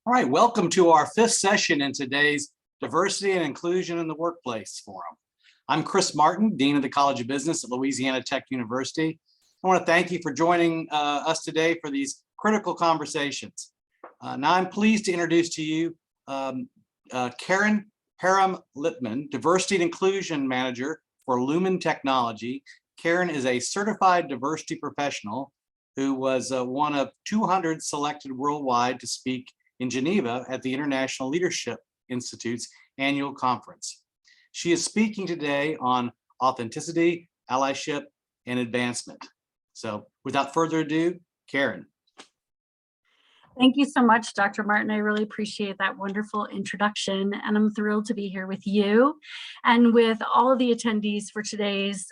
All right, welcome to our fifth session in today's Diversity and Inclusion in the Workplace Forum. I'm Chris Martin, Dean of the College of Business at Louisiana Tech University. I want to thank you for joining us today for these critical conversations. Now I'm pleased to introduce to you Karen Perham-Lippman, Diversity and Inclusion Manager for Lumen Technology. Karen is a certified diversity professional who was one of 200 selected worldwide to speak in Geneva at the International Leadership Institute's annual conference. She is speaking today on authenticity, allyship, and advancement. So without further ado, Karen. Thank you so much, Dr. Martin. I really appreciate that wonderful introduction, and I'm thrilled to be here with you and with all of the attendees for today's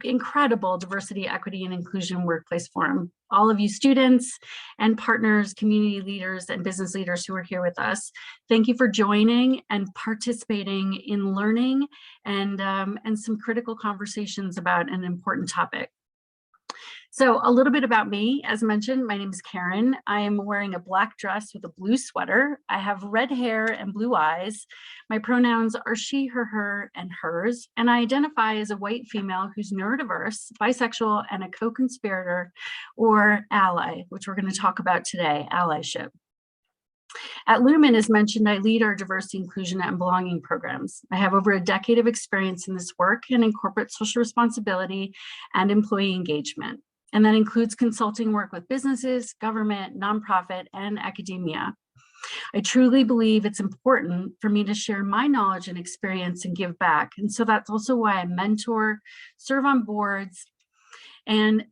incredible Diversity, Equity, and Inclusion Workplace Forum. All of you students and partners, community leaders, and business leaders who are here with us, thank you for joining and participating in learning and some critical conversations about an important topic. So a little bit about me. As mentioned, my name is Karen. I am wearing a black dress with a blue sweater. I have red hair and blue eyes. My pronouns are she, her, and hers. And I identify as a white female who's neurodiverse, bisexual, and a co-conspirator or ally, which we're going to talk about today, allyship. At Lumen, as mentioned, I lead our diversity, inclusion, and belonging programs. I have over a decade of experience in this work and in corporate social responsibility and employee engagement. And that includes consulting work with businesses, government, nonprofit, and academia. I truly believe it's important for me to share my knowledge and experience and give back. And so that's also why I mentor, serve on boards, and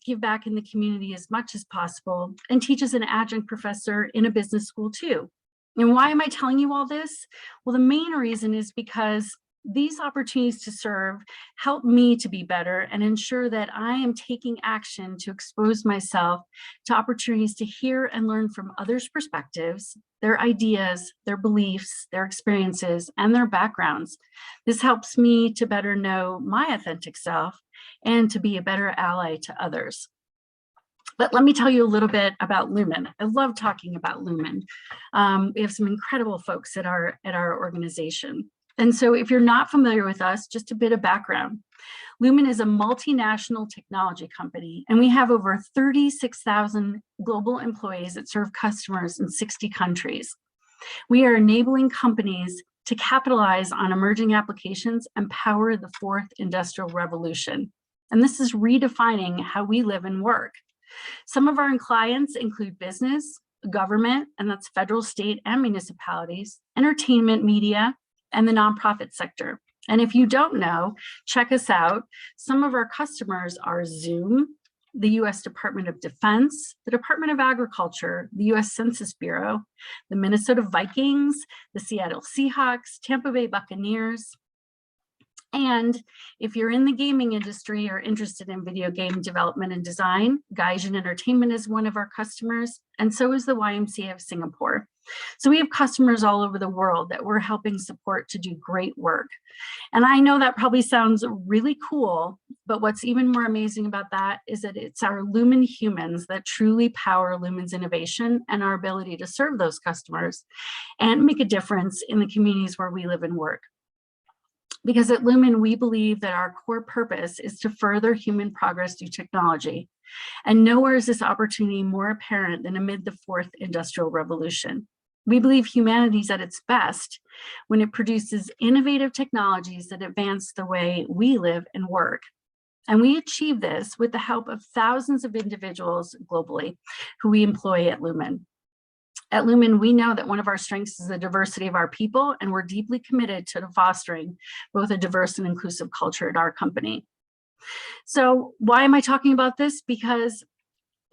give back in the community as much as possible, and teach as an adjunct professor in a business school too. And why am I telling you all this? Well, the main reason is because these opportunities to serve help me to be better and ensure that I am taking action to expose myself to opportunities to hear and learn from others' perspectives, their ideas, their beliefs, their experiences, and their backgrounds. This helps me to better know my authentic self and to be a better ally to others. But let me tell you a little bit about Lumen. I love talking about Lumen. We have some incredible folks at our organization. And so if you're not familiar with us, just a bit of background. Lumen is a multinational technology company, and we have over 36,000 global employees that serve customers in 60 countries. We are enabling companies to capitalize on emerging applications and power the fourth industrial revolution. And this is redefining how we live and work. Some of our clients include business, government, and that's federal, state, and municipalities, entertainment, media, and the nonprofit sector. And if you don't know, check us out. Some of our customers are Zoom, the US Department of Defense, the Department of Agriculture, the US Census Bureau, the Minnesota Vikings, the Seattle Seahawks, Tampa Bay Buccaneers. And if you're in the gaming industry or interested in video game development and design, Gaijin Entertainment is one of our customers, and so is the YMCA of Singapore. So we have customers all over the world that we're helping support to do great work. And I know that probably sounds really cool, but what's even more amazing about that is that it's our Lumen humans that truly power Lumen's innovation and our ability to serve those customers and make a difference in the communities where we live and work. Because at Lumen, we believe that our core purpose is to further human progress through technology. And nowhere is this opportunity more apparent than amid the fourth industrial revolution. We believe humanity is at its best when it produces innovative technologies that advance the way we live and work. And we achieve this with the help of thousands of individuals globally who we employ at Lumen. At Lumen, we know that one of our strengths is the diversity of our people, and we're deeply committed to fostering both a diverse and inclusive culture at our company. So why am I talking about this? Because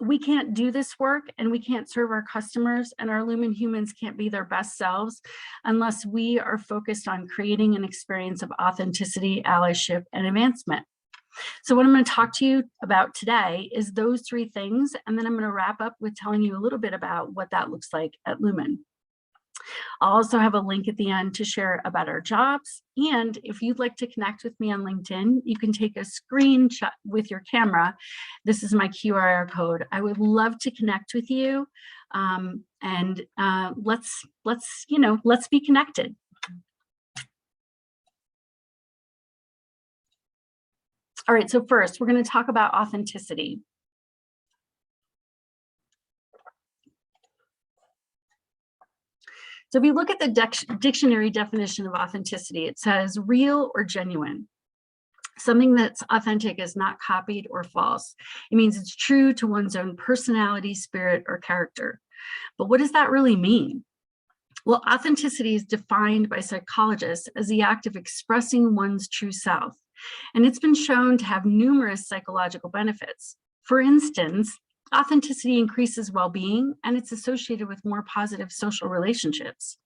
we can't do this work and we can't serve our customers, and our Lumen humans can't be their best selves unless we are focused on creating an experience of authenticity, allyship, and advancement. So what I'm going to talk to you about today is those three things, and then I'm going to wrap up with telling you a little bit about what that looks like at Lumen. I'll also have a link at the end to share about our jobs. And if you'd like to connect with me on LinkedIn, you can take a screenshot with your camera. This is my QR code. I would love to connect with you. Let's be connected. All right, so first we're going to talk about authenticity. So if you look at the dictionary definition of authenticity, it says real or genuine. Something that's authentic is not copied or false. It means it's true to one's own personality, spirit, or character. But what does that really mean? Well, authenticity is defined by psychologists as the act of expressing one's true self. And it's been shown to have numerous psychological benefits. For instance, authenticity increases well-being, and it's associated with more positive social relationships.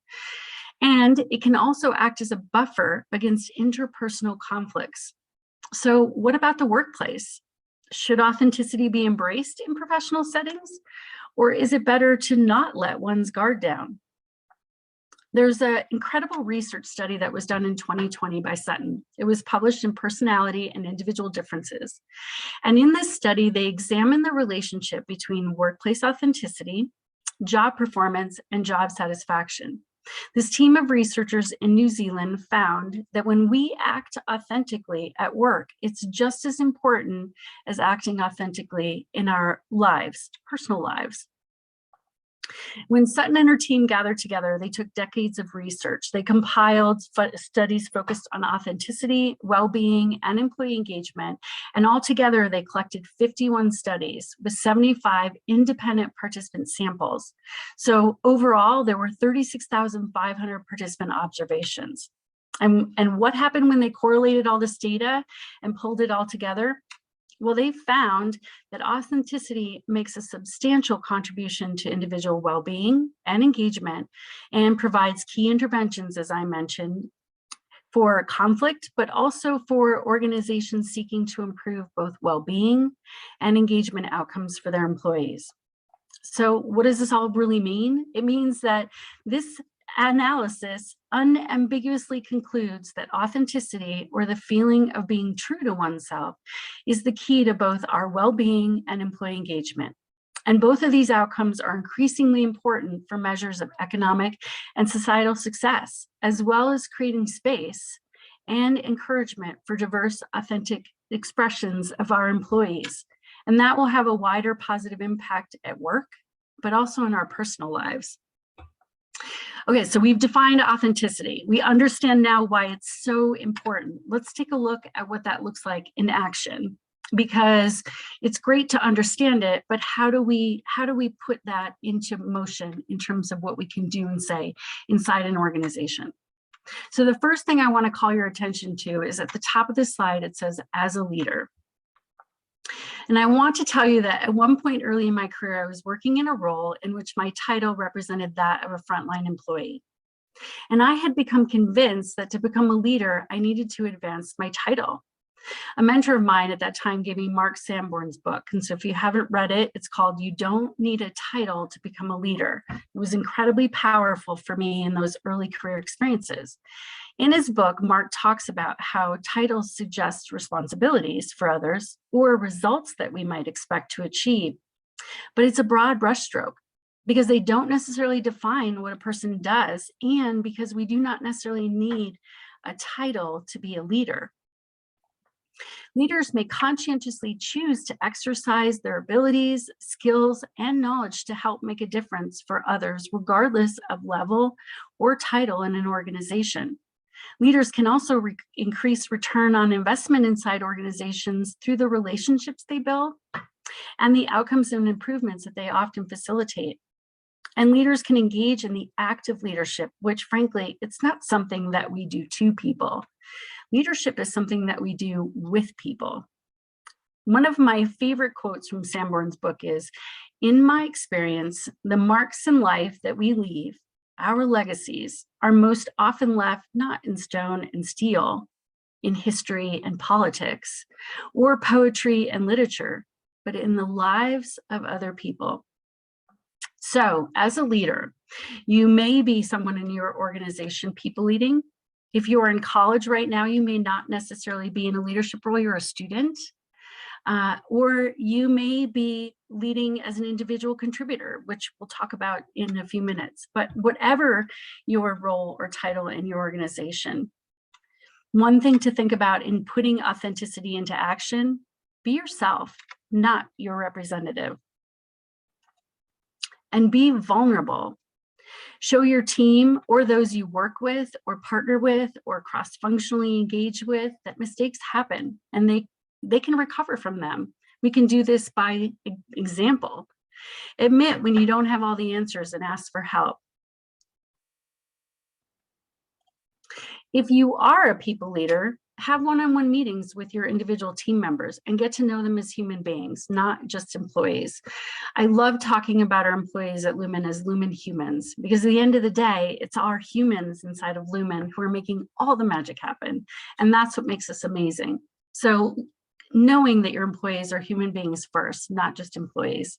And it can also act as a buffer against interpersonal conflicts. So what about the workplace? Should authenticity be embraced in professional settings? Or is it better to not let one's guard down? There's an incredible research study that was done in 2020 by Sutton. It was published in Personality and Individual Differences. And in this study, they examined the relationship between workplace authenticity, job performance, and job satisfaction. This team of researchers in New Zealand found that when we act authentically at work, it's just as important as acting authentically in our lives, personal lives. When Sutton and her team gathered together, they took decades of research. They compiled studies focused on authenticity, well-being, and employee engagement. And altogether, they collected 51 studies with 75 independent participant samples. So overall, there were 36,500 participant observations. And what happened when they correlated all this data and pulled it all together? Well, they found that authenticity makes a substantial contribution to individual well-being and engagement and provides key interventions, as I mentioned, for conflict, but also for organizations seeking to improve both well-being and engagement outcomes for their employees. So what does this all really mean? It means that this analysis unambiguously concludes that authenticity, or the feeling of being true to oneself, is the key to both our well-being and employee engagement. And both of these outcomes are increasingly important for measures of economic and societal success, as well as creating space and encouragement for diverse, authentic expressions of our employees. And that will have a wider positive impact at work, but also in our personal lives. Okay, so we've defined authenticity. We understand now why it's so important. Let's take a look at what that looks like in action, because it's great to understand it, but how do we put that into motion in terms of what we can do and say inside an organization? So the first thing I want to call your attention to is at the top of this slide, it says, as a leader. And I want to tell you that at one point early in my career, I was working in a role in which my title represented that of a frontline employee. And I had become convinced that to become a leader, I needed to advance my title. A mentor of mine at that time gave me Mark Sanborn's book. And so if you haven't read it, it's called You Don't Need a Title to Become a Leader. It was incredibly powerful for me in those early career experiences. In his book, Mark talks about how titles suggest responsibilities for others or results that we might expect to achieve. But it's a broad brushstroke because they don't necessarily define what a person does, and because we do not necessarily need a title to be a leader. Leaders may conscientiously choose to exercise their abilities, skills, and knowledge to help make a difference for others, regardless of level or title in an organization. Leaders can also increase return on investment inside organizations through the relationships they build and the outcomes and improvements that they often facilitate. And leaders can engage in the act of leadership, which frankly, it's not something that we do to people. Leadership is something that we do with people. One of my favorite quotes from Sanborn's book is, "In my experience, the marks in life that we leave, our legacies, are most often left not in stone and steel, in history and politics, or poetry and literature, but in the lives of other people." So as a leader, you may be someone in your organization people leading. If you are in college right now, you may not necessarily be in a leadership role, you're a student. or you may be leading as an individual contributor, which we'll talk about in a few minutes. But whatever your role or title in your organization, one thing to think about in putting authenticity into action: be yourself, not your representative. And be vulnerable. Show your team or those you work with or partner with or cross-functionally engage with that mistakes happen and they can recover from them. We can do this by example. Admit when you don't have all the answers and ask for help. If you are a people leader, have one-on-one meetings with your individual team members and get to know them as human beings, not just employees. I love talking about our employees at Lumen as Lumen humans, because at the end of the day, it's our humans inside of Lumen who are making all the magic happen. And that's what makes us amazing. So knowing that your employees are human beings first, not just employees.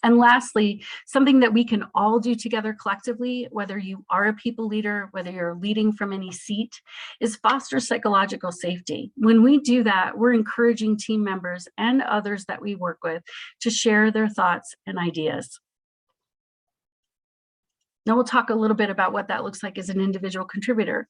And lastly, something that we can all do together collectively, whether you are a people leader, whether you're leading from any seat, is foster psychological safety. When we do that, we're encouraging team members and others that we work with to share their thoughts and ideas. Now we'll talk a little bit about what that looks like as an individual contributor.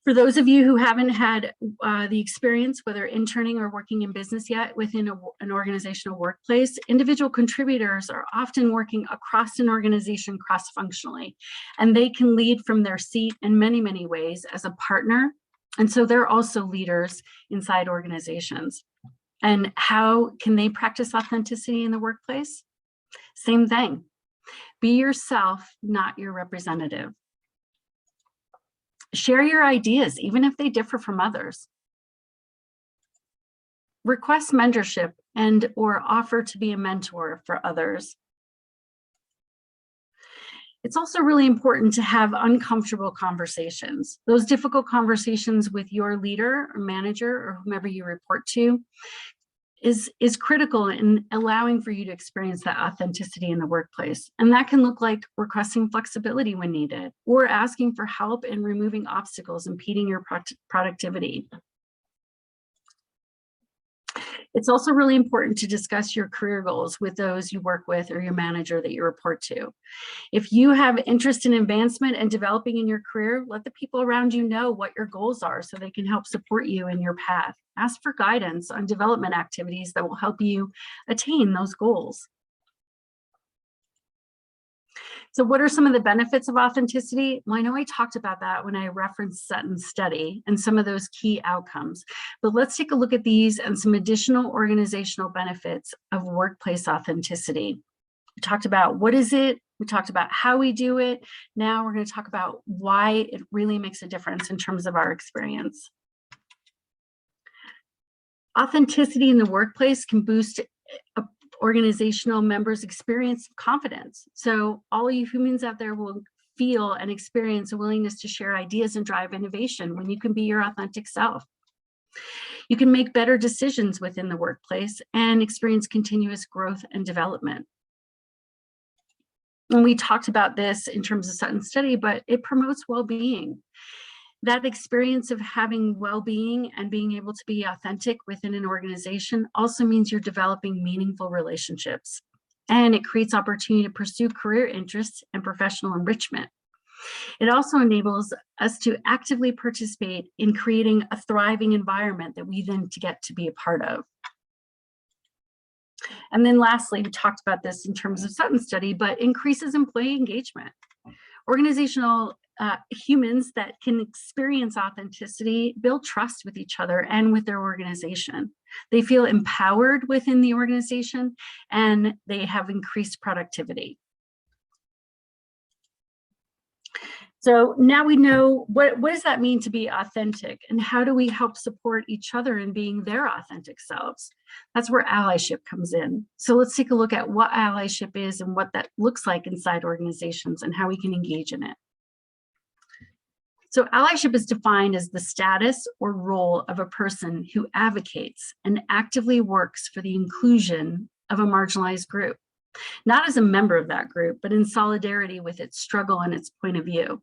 For those of you who haven't had the experience, whether interning or working in business yet within an organizational workplace, individual contributors are often working across an organization cross-functionally, and they can lead from their seat in many, many ways as a partner. And so they're also leaders inside organizations. And how can they practice authenticity in the workplace? Same thing. Be yourself, not your representative. Share your ideas, even if they differ from others. Request mentorship and or offer to be a mentor for others. It's also really important to have uncomfortable conversations. Those difficult conversations with your leader or manager or whomever you report to is critical in allowing for you to experience that authenticity in the workplace. And that can look like requesting flexibility when needed, or asking for help in removing obstacles impeding your productivity. It's also really important to discuss your career goals with those you work with or your manager that you report to. If you have interest in advancement and developing in your career, let the people around you know what your goals are so they can help support you in your path. Ask for guidance on development activities that will help you attain those goals. So what are some of the benefits of authenticity? Well, I know I talked about that when I referenced Sutton's study and some of those key outcomes, but let's take a look at these and some additional organizational benefits of workplace authenticity. We talked about what is it, we talked about how we do it. Now we're going to talk about why it really makes a difference in terms of our experience. Authenticity in the workplace can boost organizational members' experience of confidence. So all you humans out there will feel and experience a willingness to share ideas and drive innovation when you can be your authentic self. You can make better decisions within the workplace and experience continuous growth and development. And we talked about this in terms of Sutton's study, but it promotes well-being. That experience of having well-being and being able to be authentic within an organization also means you're developing meaningful relationships. And it creates opportunity to pursue career interests and professional enrichment. It also enables us to actively participate in creating a thriving environment that we then get to be a part of. And then lastly, we talked about this in terms of Sutton's study, but increases employee engagement. Organizational humans that can experience authenticity build trust with each other and with their organization. They feel empowered within the organization and they have increased productivity. So now we know what does that mean to be authentic, and how do we help support each other in being their authentic selves? That's where allyship comes in. So let's take a look at what allyship is and what that looks like inside organizations and how we can engage in it. So allyship is defined as the status or role of a person who advocates and actively works for the inclusion of a marginalized group, not as a member of that group, but in solidarity with its struggle and its point of view.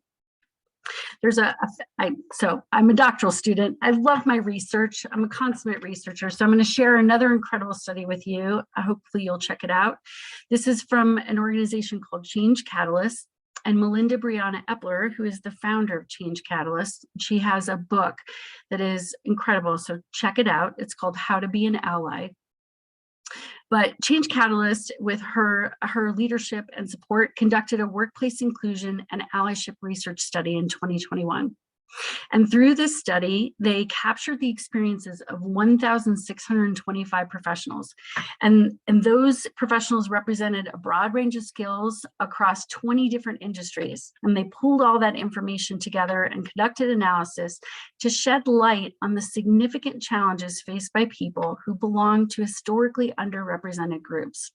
So I'm a doctoral student. I love my research. I'm a consummate researcher. So I'm going to share another incredible study with you. Hopefully you'll check it out. This is from an organization called Change Catalyst. And Melinda Brianna Epler, who is the founder of Change Catalyst, she has a book that is incredible. So check it out. It's called How to Be an Ally. But Change Catalyst, with her leadership and support, conducted a workplace inclusion and allyship research study in 2021. And through this study, they captured the experiences of 1,625 professionals. And those professionals represented a broad range of skills across 20 different industries. And they pulled all that information together and conducted analysis to shed light on the significant challenges faced by people who belong to historically underrepresented groups.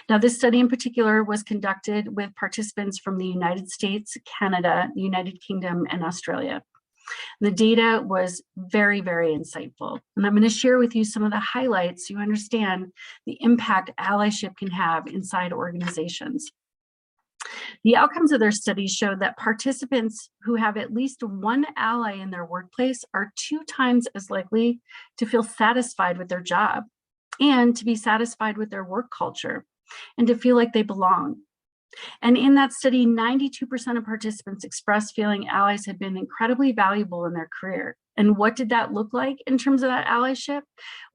Now, this study in particular was conducted with participants from the United States, Canada, the United Kingdom, and Australia. The data was very, very insightful. And I'm going to share with you some of the highlights so you understand the impact allyship can have inside organizations. The outcomes of their studies showed that participants who have at least one ally in their workplace are 2 times as likely to feel satisfied with their job and to be satisfied with their work culture and to feel like they belong. And in that study, 92% of participants expressed feeling allies had been incredibly valuable in their career. And what did that look like in terms of that allyship?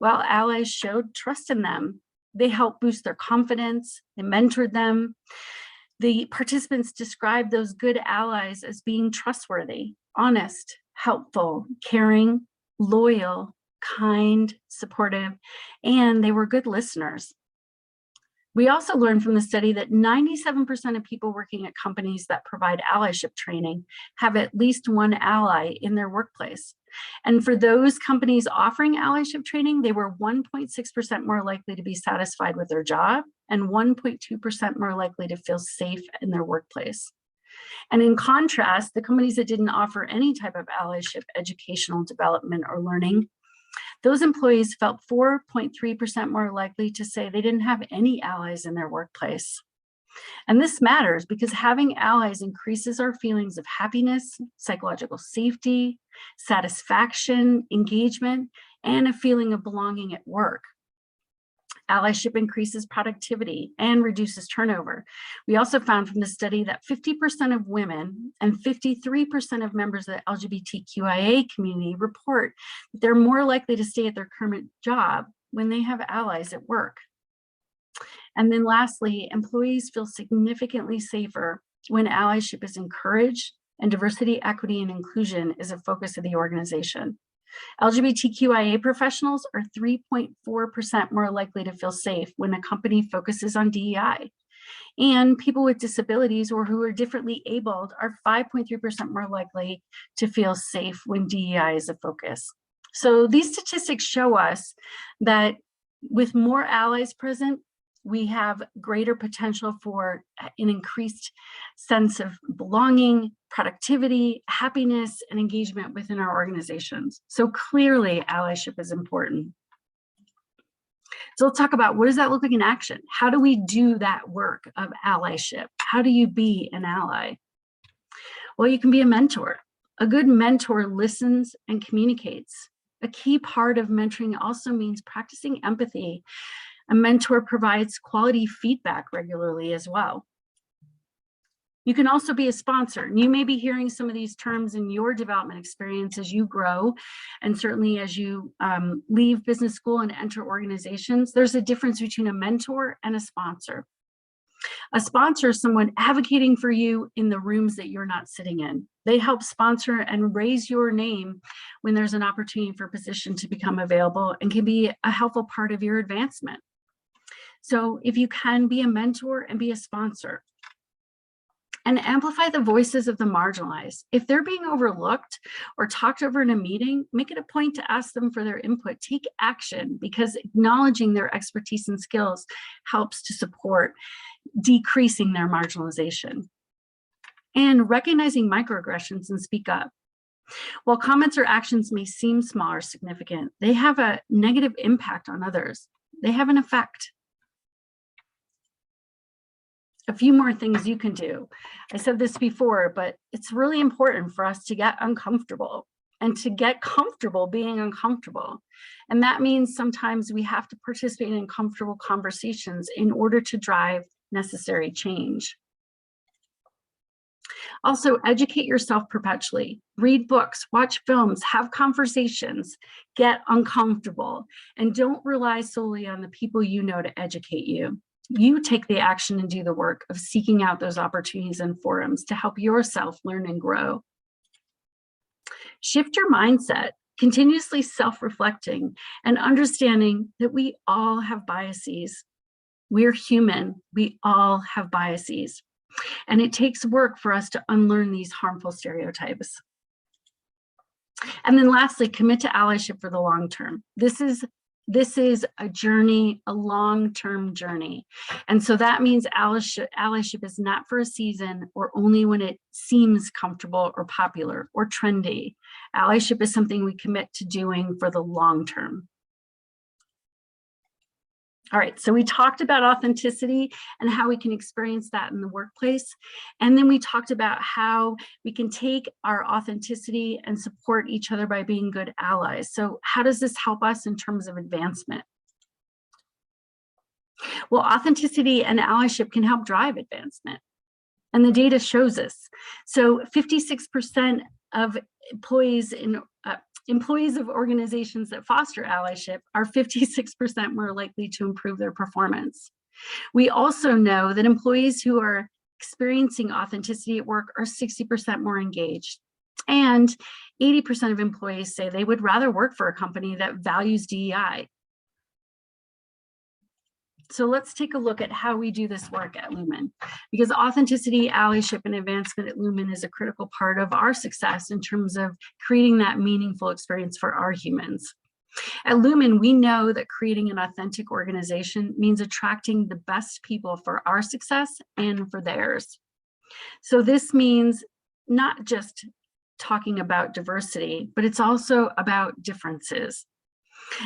Well, allies showed trust in them. They helped boost their confidence. They mentored them. The participants described those good allies as being trustworthy, honest, helpful, caring, loyal, kind, supportive, and they were good listeners. We also learned from the study that 97% of people working at companies that provide allyship training have at least one ally in their workplace. And for those companies offering allyship training, they were 1.6% more likely to be satisfied with their job and 1.2% more likely to feel safe in their workplace. And in contrast, the companies that didn't offer any type of allyship educational development or learning, those employees felt 4.3% more likely to say they didn't have any allies in their workplace. And this matters because having allies increases our feelings of happiness, psychological safety, satisfaction, engagement, and a feeling of belonging at work. Allyship increases productivity and reduces turnover. We also found from the study that 50% of women and 53% of members of the LGBTQIA community report that they're more likely to stay at their current job when they have allies at work. And then lastly, employees feel significantly safer when allyship is encouraged and diversity, equity, and inclusion is a focus of the organization. LGBTQIA professionals are 3.4% more likely to feel safe when a company focuses on DEI. And people with disabilities or who are differently abled are 5.3% more likely to feel safe when DEI is a focus. So these statistics show us that with more allies present, we have greater potential for an increased sense of belonging, productivity, happiness, and engagement within our organizations. So clearly, allyship is important. So let's talk about what does that look like in action? How do we do that work of allyship? How do you be an ally? Well, you can be a mentor. A good mentor listens and communicates. A key part of mentoring also means practicing empathy. A mentor provides quality feedback regularly as well. You can also be a sponsor. And you may be hearing some of these terms in your development experience as you grow, and certainly as you leave business school and enter organizations. There's a difference between a mentor and a sponsor. A sponsor is someone advocating for you in the rooms that you're not sitting in. They help sponsor and raise your name when there's an opportunity for a position to become available and can be a helpful part of your advancement. So if you can be a mentor and be a sponsor, and amplify the voices of the marginalized. If they're being overlooked or talked over in a meeting, make it a point to ask them for their input. Take action, because acknowledging their expertise and skills helps to support decreasing their marginalization. And recognizing microaggressions and speak up. While comments or actions may seem small or significant, they have a negative impact on others. They have an effect. A few more things you can do. I said this before, but it's really important for us to get uncomfortable and to get comfortable being uncomfortable. And that means sometimes we have to participate in uncomfortable conversations in order to drive necessary change. Also, educate yourself perpetually. Read books, watch films, have conversations, get uncomfortable, and don't rely solely on the people you know to educate you. You take the action and do the work of seeking out those opportunities and forums to help yourself learn and grow. Shift your mindset, continuously self-reflecting and understanding that we all have biases. We're human, we all have biases. And it takes work for us to unlearn these harmful stereotypes. And then lastly, commit to allyship for the long term. This is a journey, a long-term journey. And so that means allyship is not for a season or only when it seems comfortable or popular or trendy. Allyship is something we commit to doing for the long term. All right, so we talked about authenticity and how we can experience that in the workplace. And then we talked about how we can take our authenticity and support each other by being good allies. So how does this help us in terms of advancement? Well, authenticity and allyship can help drive advancement. And the data shows us. So 56% of employees of organizations that foster allyship are 56% more likely to improve their performance. We also know that employees who are experiencing authenticity at work are 60% more engaged. And 80% of employees say they would rather work for a company that values DEI. So let's take a look at how we do this work at Lumen, because authenticity, allyship, and advancement at Lumen is a critical part of our success in terms of creating that meaningful experience for our humans. At Lumen, we know that creating an authentic organization means attracting the best people for our success and for theirs. So this means not just talking about diversity, but it's also about differences.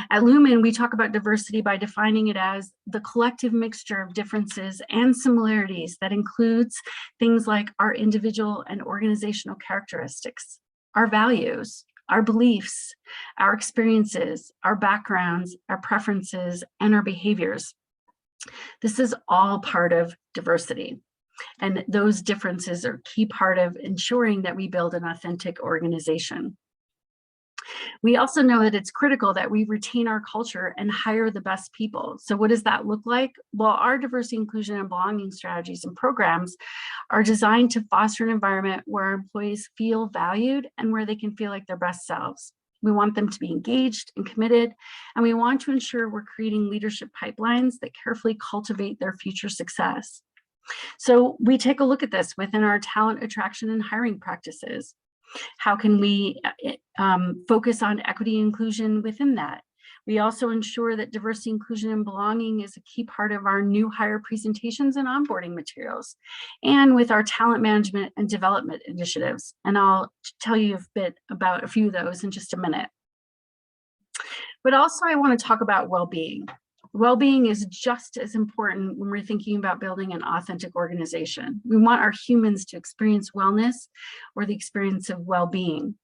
At Lumen, we talk about diversity by defining it as the collective mixture of differences and similarities that includes things like our individual and organizational characteristics, our values, our beliefs, our experiences, our backgrounds, our preferences, and our behaviors. This is all part of diversity. And those differences are a key part of ensuring that we build an authentic organization. We also know that it's critical that we retain our culture and hire the best people. So what does that look like? Well, our diversity, inclusion, and belonging strategies and programs are designed to foster an environment where our employees feel valued and where they can feel like their best selves. We want them to be engaged and committed, and we want to ensure we're creating leadership pipelines that carefully cultivate their future success. So we take a look at this within our talent attraction and hiring practices. How can we focus on equity and inclusion within that? We also ensure that diversity, inclusion, and belonging is a key part of our new hire presentations and onboarding materials, and with our talent management and development initiatives. And I'll tell you a bit about a few of those in just a minute. But also I want to talk about well-being. Well-being is just as important when we're thinking about building an authentic organization. We want our humans to experience wellness or the experience of well-being.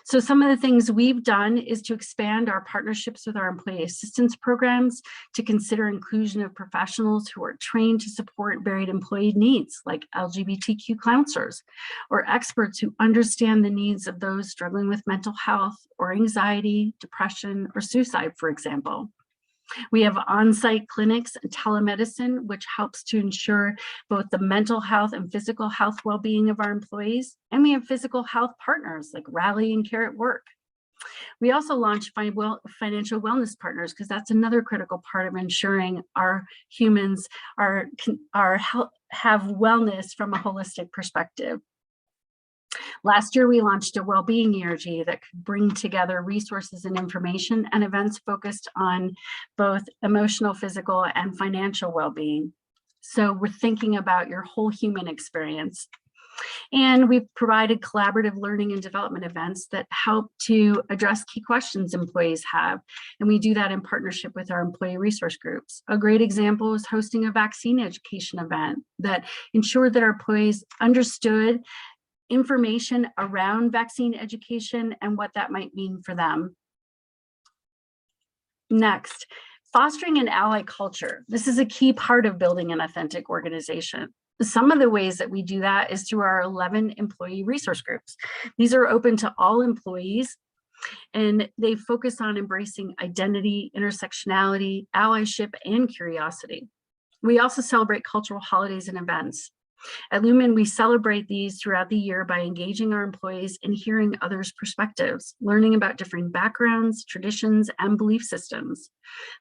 So some of the things we've done is to expand our partnerships with our employee assistance programs to consider inclusion of professionals who are trained to support varied employee needs, like LGBTQ counselors, or experts who understand the needs of those struggling with mental health or anxiety, depression, or suicide, for example. We have on-site clinics and telemedicine, which helps to ensure both the mental health and physical health well-being of our employees. And we have physical health partners like Rally and Care at Work. We also launched financial wellness partners, because that's another critical part of ensuring our humans have wellness from a holistic perspective. Last year, we launched a well-being ERG that could bring together resources and information and events focused on both emotional, physical, and financial well-being. So we're thinking about your whole human experience. And we've provided collaborative learning and development events that help to address key questions employees have. And we do that in partnership with our employee resource groups. A great example is hosting a vaccine education event that ensured that our employees understood information around vaccine education and what that might mean for them. Next, fostering an ally culture. This is a key part of building an authentic organization. Some of the ways that we do that is through our 11 employee resource groups. These are open to all employees, and they focus on embracing identity, intersectionality, allyship, and curiosity. We also celebrate cultural holidays and events. At Lumen, we celebrate these throughout the year by engaging our employees and hearing others' perspectives, learning about different backgrounds, traditions, and belief systems.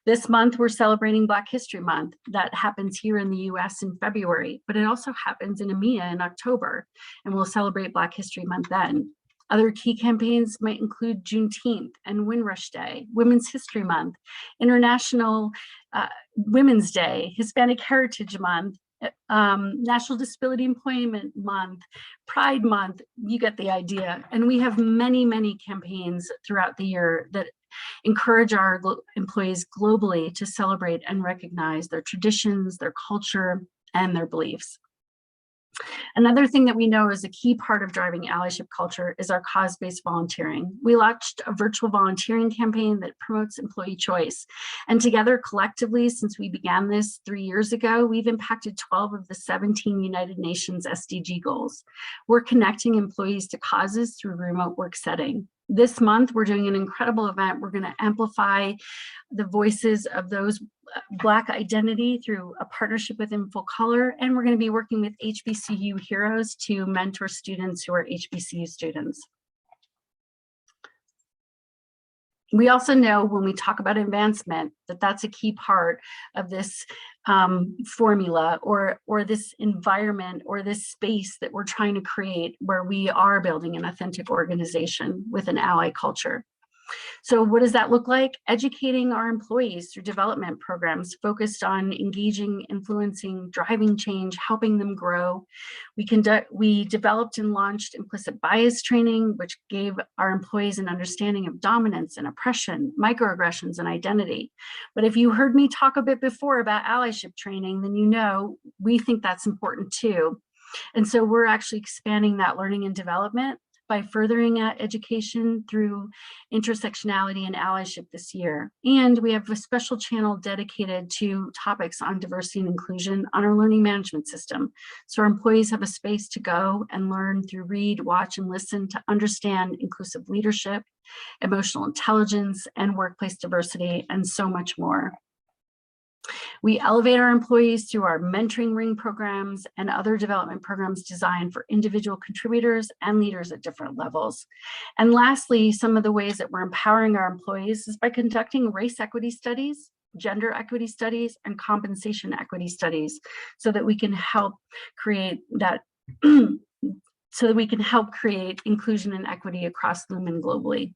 This month, we're celebrating Black History Month. That happens here in the US in February, but it also happens in EMEA in October, and we'll celebrate Black History Month then. Other key campaigns might include Juneteenth and Windrush Day, Women's History Month, International Women's Day, Hispanic Heritage Month, National Disability Employment Month, Pride Month, you get the idea. And we have many, many campaigns throughout the year that encourage our employees globally to celebrate and recognize their traditions, their culture, and their beliefs. Another thing that we know is a key part of driving allyship culture is our cause-based volunteering. We launched a virtual volunteering campaign that promotes employee choice. And together, collectively, since we began this 3 years ago, we've impacted 12 of the 17 United Nations SDG goals. We're connecting employees to causes through remote work setting. This month, we're doing an incredible event. We're going to amplify the voices of those Black identity through a partnership with In Full Color, and we're going to be working with HBCU heroes to mentor students who are HBCU students. We also know when we talk about advancement that that's a key part of this formula or this environment or this space that we're trying to create where we are building an authentic organization with an ally culture. So what does that look like? Educating our employees through development programs focused on engaging, influencing, driving change, helping them grow. We developed and launched implicit bias training, which gave our employees an understanding of dominance and oppression, microaggressions, and identity. But if you heard me talk a bit before about allyship training, then you know we think that's important too. And so we're actually expanding that learning and development by furthering education through intersectionality and allyship this year. And we have a special channel dedicated to topics on diversity and inclusion on our learning management system. So our employees have a space to go and learn through read, watch, and listen to understand inclusive leadership, emotional intelligence, and workplace diversity, and so much more. We elevate our employees through our mentoring ring programs and other development programs designed for individual contributors and leaders at different levels. And lastly, some of the ways that we're empowering our employees is by conducting race equity studies, gender equity studies, and compensation equity studies so that we can help create that inclusion and equity across Lumen globally.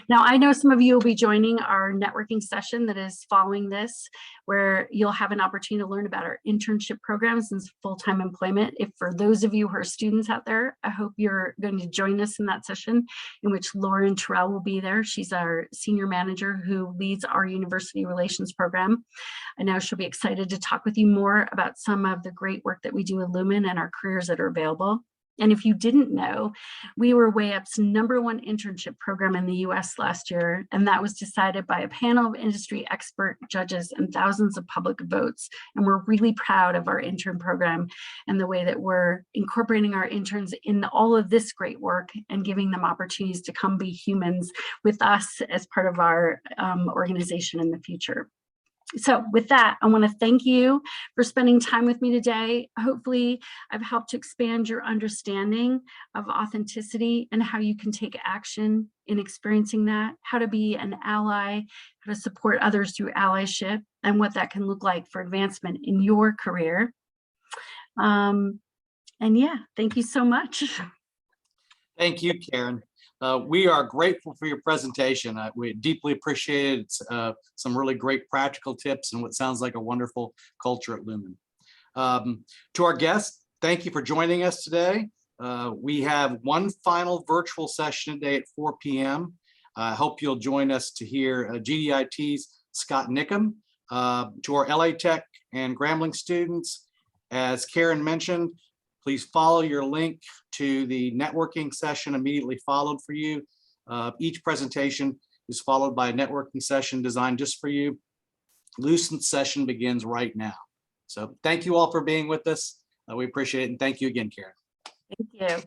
Now, I know some of you will be joining our networking session that is following this, where you'll have an opportunity to learn about our internship programs and full-time employment. If for those of you who are students out there, I hope you're going to join us in that session in which Lauren Terrell will be there. She's our senior manager who leads our university relations program. I know she'll be excited to talk with you more about some of the great work that we do at Lumen and our careers that are available. And if you didn't know, we were WayUp's #1 internship program in the US last year, and that was decided by a panel of industry expert judges and thousands of public votes. And we're really proud of our intern program and the way that we're incorporating our interns in all of this great work and giving them opportunities to come be humans with us as part of our organization in the future. So with that, I want to thank you for spending time with me today. Hopefully, I've helped to expand your understanding of authenticity and how you can take action in experiencing that, how to be an ally, how to support others through allyship, and what that can look like for advancement in your career. And yeah, thank you so much. Thank you, Karen. We are grateful for your presentation. We deeply appreciate some really great practical tips and what sounds like a wonderful culture at Lumen. To our guests, thank you for joining us today. We have one final virtual session today at 4 p.m. I hope you'll join us to hear GDIT's Scott Nickham. To our LA Tech and Grambling students, as Karen mentioned, please follow your link to the networking session immediately followed for you. Each presentation is followed by a networking session designed just for you. Lucent session begins right now. So thank you all for being with us. We appreciate it. And thank you again, Karen. Thank you.